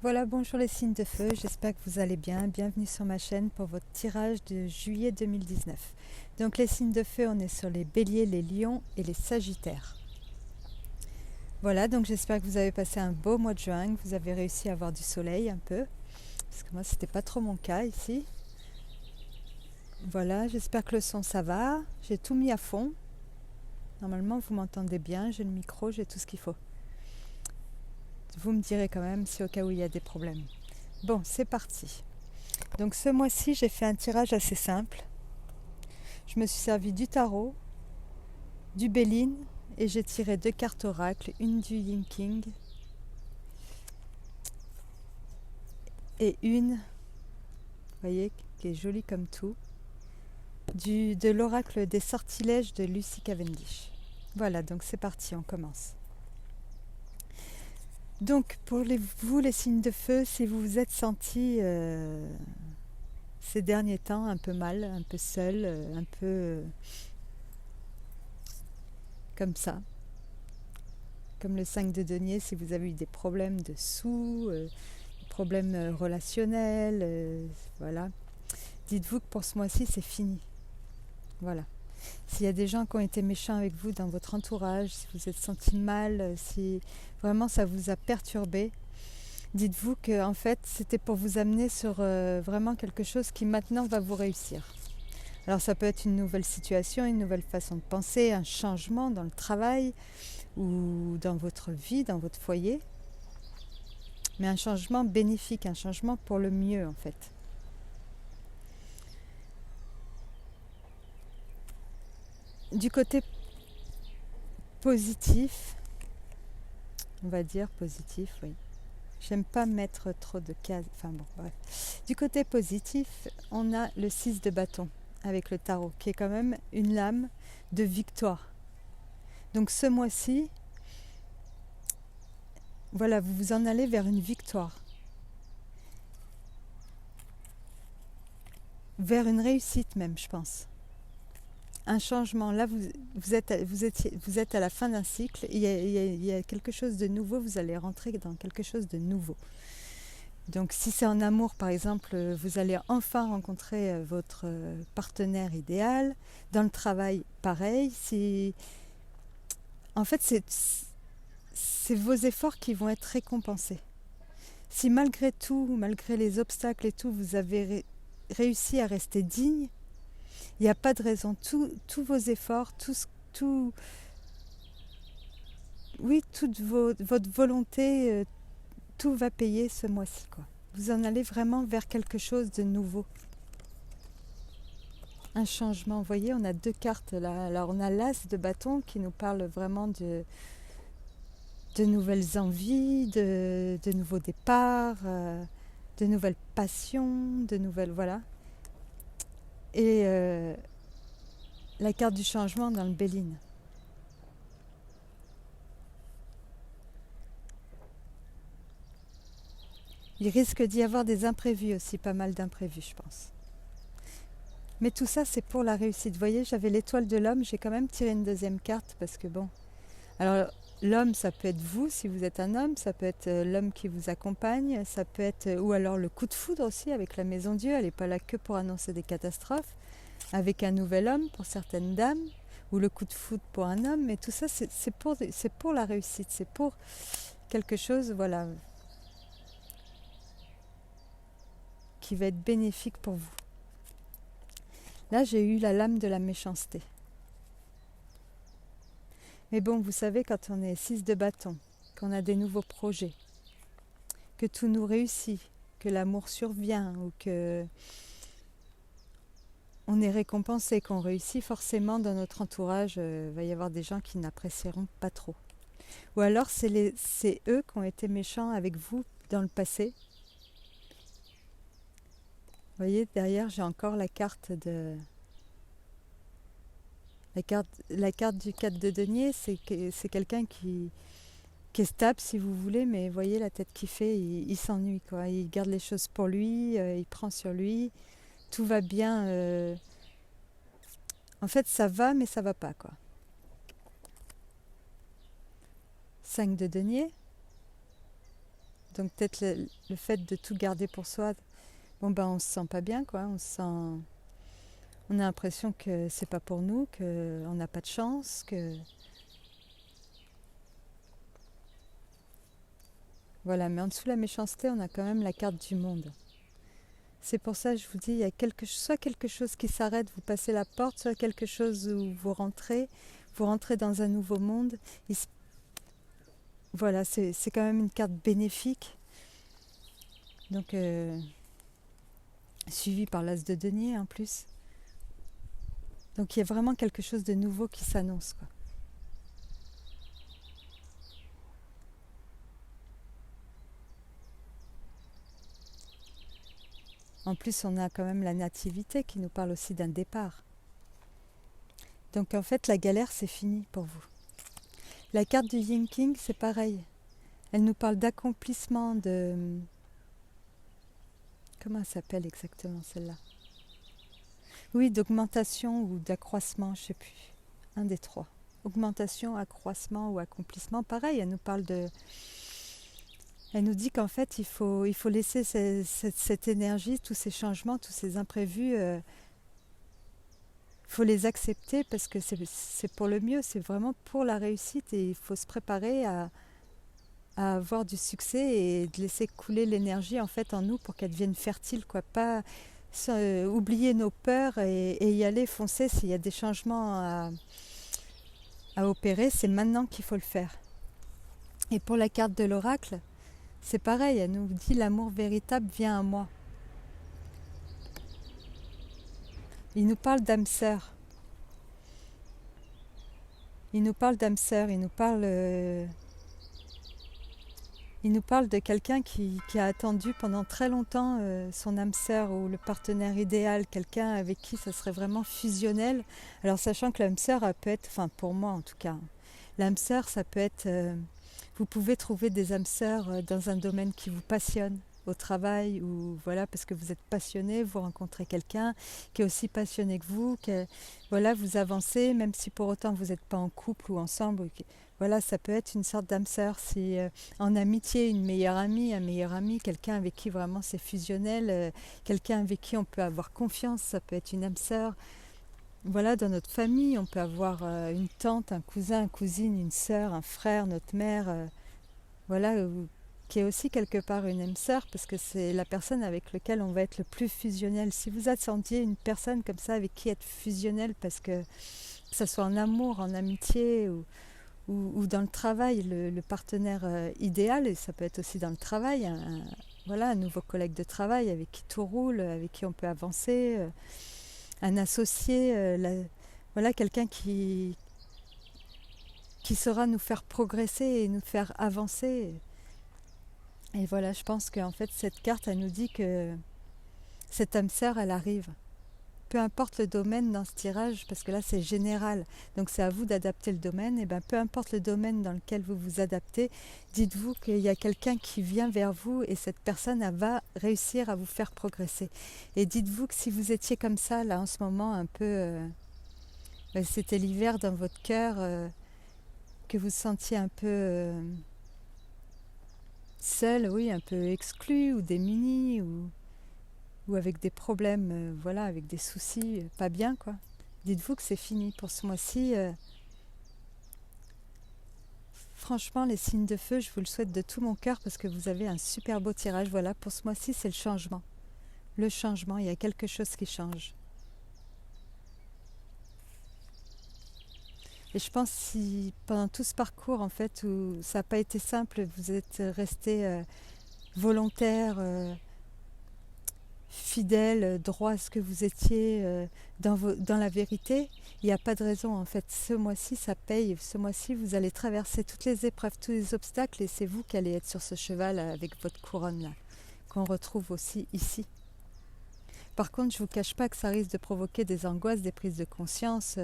Voilà, bonjour les signes de feu, j'espère que vous allez bien. Bienvenue sur ma chaîne pour votre tirage de juillet 2019. Donc les signes de feu, on est sur les béliers, les lions et les sagittaires. Voilà, donc j'espère que vous avez passé un beau mois de juin, que vous avez réussi à avoir du soleil un peu, parce que moi c'était pas trop mon cas ici. Voilà, j'espère que le son ça va, j'ai tout mis à fond. Normalement vous m'entendez bien, j'ai le micro, j'ai tout ce qu'il faut. Vous me direz quand même si au cas où il y a des problèmes. Bon, c'est parti. Donc ce mois-ci, j'ai fait un tirage assez simple. Je me suis servi du tarot, du Béline, et j'ai tiré 2 cartes oracle, une du Yin King et une, vous voyez, qui est jolie comme tout, de l'oracle des sortilèges de Lucy Cavendish. Voilà, donc c'est parti, on commence. Donc pour vous les signes de feu, si vous vous êtes sentis ces derniers temps un peu mal, un peu seul, un peu comme ça, comme le 5 de denier, si vous avez eu des problèmes de sous, des problèmes relationnels, voilà. Dites-vous que pour ce mois-ci, c'est fini. Voilà. S'il y a des gens qui ont été méchants avec vous dans votre entourage, si vous êtes senti mal, si vraiment ça vous a perturbé, dites-vous que en fait, c'était pour vous amener sur vraiment quelque chose qui maintenant va vous réussir. Alors ça peut être une nouvelle situation, une nouvelle façon de penser, un changement dans le travail ou dans votre vie, dans votre foyer, mais un changement bénéfique, un changement pour le mieux en fait. Du côté positif, on va dire positif, oui. J'aime pas mettre trop de cases, enfin bon, bref. Du côté positif, on a le 6 de bâton avec le tarot, qui est quand même une lame de victoire. Donc ce mois-ci, voilà, vous vous en allez vers une victoire, vers une réussite même, je pense. Un changement. Là, vous êtes à la fin d'un cycle. Il y a quelque chose de nouveau. Vous allez rentrer dans quelque chose de nouveau. Donc, si c'est en amour, par exemple, vous allez enfin rencontrer votre partenaire idéal. Dans le travail, pareil. En fait, c'est vos efforts qui vont être récompensés. Si malgré tout, malgré les obstacles et tout, vous avez réussi à rester digne, il n'y a pas de raison. Tous vos efforts, toute votre volonté, tout va payer ce mois-ci, quoi. Vous en allez vraiment vers quelque chose de nouveau. Un changement. Vous voyez, on a 2 cartes là. Alors on a l'as de bâton qui nous parle vraiment de nouvelles envies, de nouveaux départs, de nouvelles passions, de nouvelles... Voilà. Et la carte du changement dans le Béline. Il risque d'y avoir des imprévus aussi, pas mal d'imprévus, je pense. Mais tout ça, c'est pour la réussite. Vous voyez, j'avais l'étoile de l'homme, j'ai quand même tiré une 2e carte parce que bon... Alors, l'homme, ça peut être vous, si vous êtes un homme, ça peut être l'homme qui vous accompagne, ça peut être... ou alors le coup de foudre aussi avec la Maison Dieu, elle n'est pas là que pour annoncer des catastrophes, avec un nouvel homme pour certaines dames, ou le coup de foudre pour un homme, mais tout ça, c'est pour la réussite, c'est pour quelque chose, voilà, qui va être bénéfique pour vous. Là, j'ai eu la lame de la méchanceté. Mais bon, vous savez, quand on est 6 de bâton, qu'on a des nouveaux projets, que tout nous réussit, que l'amour survient ou que on est récompensé, qu'on réussit, forcément dans notre entourage, va y avoir des gens qui n'apprécieront pas trop. Ou alors c'est eux qui ont été méchants avec vous dans le passé. Vous voyez, derrière, j'ai encore la carte de... La carte du 4 de denier, c'est quelqu'un qui est stable si vous voulez, mais vous voyez la tête qu'il fait, il s'ennuie, quoi. Il garde les choses pour lui, il prend sur lui, tout va bien. En fait, ça va, mais ça va pas, quoi. 5 de denier, Donc peut-être le fait de tout garder pour soi, bon ben on se sent pas bien quoi, on a l'impression que c'est pas pour nous, qu'on n'a pas de chance, que voilà, mais en dessous de la méchanceté, on a quand même la carte du monde. C'est pour ça que je vous dis, il y a soit quelque chose qui s'arrête, vous passez la porte, soit quelque chose où vous rentrez dans un nouveau monde. Voilà, c'est quand même une carte bénéfique. Donc, suivie par l'as de denier en plus. Donc il y a vraiment quelque chose de nouveau qui s'annonce, quoi. En plus, on a quand même la nativité qui nous parle aussi d'un départ. Donc en fait, la galère, c'est fini pour vous. La carte du Yin King, c'est pareil. Elle nous parle d'accomplissement, de... Comment elle s'appelle exactement celle-là? Oui, d'augmentation ou d'accroissement, je ne sais plus. Un des trois. Augmentation, accroissement ou accomplissement. Pareil, elle nous parle de... Elle nous dit qu'en fait, il faut laisser cette énergie, tous ces changements, tous ces imprévus, il faut les accepter parce que c'est pour le mieux, c'est vraiment pour la réussite et il faut se préparer à avoir du succès et de laisser couler l'énergie en fait en nous pour qu'elle devienne fertile, quoi. Pas oublier nos peurs et y aller foncer s'il y a des changements à opérer, c'est maintenant qu'il faut le faire. Et pour la carte de l'oracle, c'est pareil, elle nous dit l'amour véritable vient à moi. Il nous parle d'âme sœur. Il nous parle d'âme sœur, il nous parle de quelqu'un qui a attendu pendant très longtemps son âme sœur ou le partenaire idéal, quelqu'un avec qui ça serait vraiment fusionnel. Alors sachant que l'âme sœur peut être, enfin pour moi en tout cas, l'âme sœur ça peut être, vous pouvez trouver des âmes sœurs dans un domaine qui vous passionne, au travail ou voilà parce que vous êtes passionné, vous rencontrez quelqu'un qui est aussi passionné que vous, voilà vous avancez même si pour autant vous n'êtes pas en couple ou ensemble. Voilà, ça peut être une sorte d'âme sœur. Si en amitié, une meilleure amie, un meilleur ami, quelqu'un avec qui vraiment c'est fusionnel, quelqu'un avec qui on peut avoir confiance, ça peut être une âme sœur. Voilà, dans notre famille, on peut avoir une tante, un cousin, une cousine, une sœur, un frère, notre mère, voilà, qui est aussi quelque part une âme sœur parce que c'est la personne avec laquelle on va être le plus fusionnel. Si vous attendiez une personne comme ça avec qui être fusionnel parce que ça soit en amour, en amitié ou dans le travail, le partenaire idéal, et ça peut être aussi dans le travail, voilà, un nouveau collègue de travail avec qui tout roule, avec qui on peut avancer, un associé, voilà, quelqu'un qui saura nous faire progresser et nous faire avancer. Et voilà, je pense qu'en fait, cette carte, elle nous dit que cette âme sœur, elle arrive. Peu importe le domaine dans ce tirage, parce que là c'est général, donc c'est à vous d'adapter le domaine, et bien peu importe le domaine dans lequel vous vous adaptez, dites-vous qu'il y a quelqu'un qui vient vers vous et cette personne elle va réussir à vous faire progresser. Et dites-vous que si vous étiez comme ça, là en ce moment, un peu, c'était l'hiver dans votre cœur, que vous sentiez un peu seul, oui, un peu exclu ou démuni, ou avec des problèmes, voilà, avec des soucis, pas bien, quoi. Dites-vous que c'est fini pour ce mois-ci. Franchement, les signes de feu, je vous le souhaite de tout mon cœur parce que vous avez un super beau tirage. Voilà, pour ce mois-ci, c'est le changement. Le changement, il y a quelque chose qui change. Et je pense si pendant tout ce parcours, en fait, où ça n'a pas été simple, vous êtes resté volontaire, fidèle, droit à ce que vous étiez dans la vérité, il n'y a pas de raison. En fait, ce mois-ci, ça paye. Ce mois-ci, vous allez traverser toutes les épreuves, tous les obstacles, et c'est vous qui allez être sur ce cheval avec votre couronne là, qu'on retrouve aussi ici. Par contre, je ne vous cache pas que ça risque de provoquer des angoisses, des prises de conscience.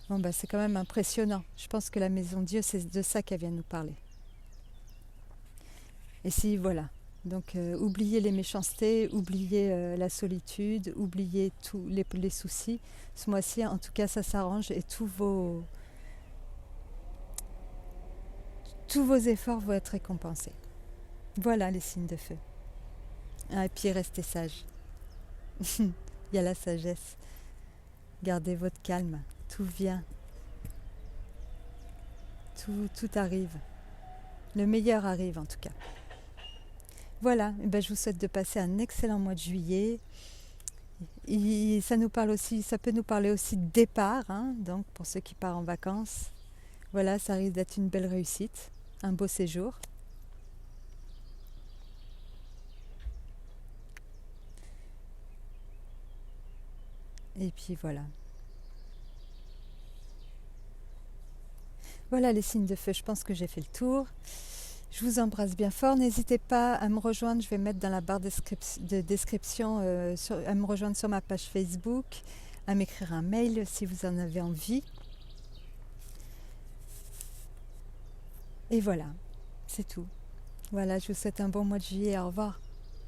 Bon, bah, c'est quand même impressionnant. Je pense que la Maison Dieu, c'est de ça qu'elle vient nous parler. Et si, voilà. Donc, oubliez les méchancetés, oubliez la solitude, oubliez tous les soucis. Ce mois-ci, en tout cas, ça s'arrange et tous vos efforts vont être récompensés. Voilà les signes de feu. Ah, et puis restez sages. Il y a la sagesse. Gardez votre calme. Tout vient. Tout arrive. Le meilleur arrive en tout cas. Voilà, et ben, je vous souhaite de passer un excellent mois de juillet. Et ça nous parle aussi, ça peut nous parler aussi de départ, hein, donc pour ceux qui partent en vacances. Voilà, ça risque d'être une belle réussite, un beau séjour. Et puis voilà. Voilà les signes de feu, je pense que j'ai fait le tour. Je vous embrasse bien fort. N'hésitez pas à me rejoindre, je vais mettre dans la barre de description, à me rejoindre sur ma page Facebook, à m'écrire un mail si vous en avez envie. Et voilà, c'est tout. Voilà, je vous souhaite un bon mois de juillet. Au revoir.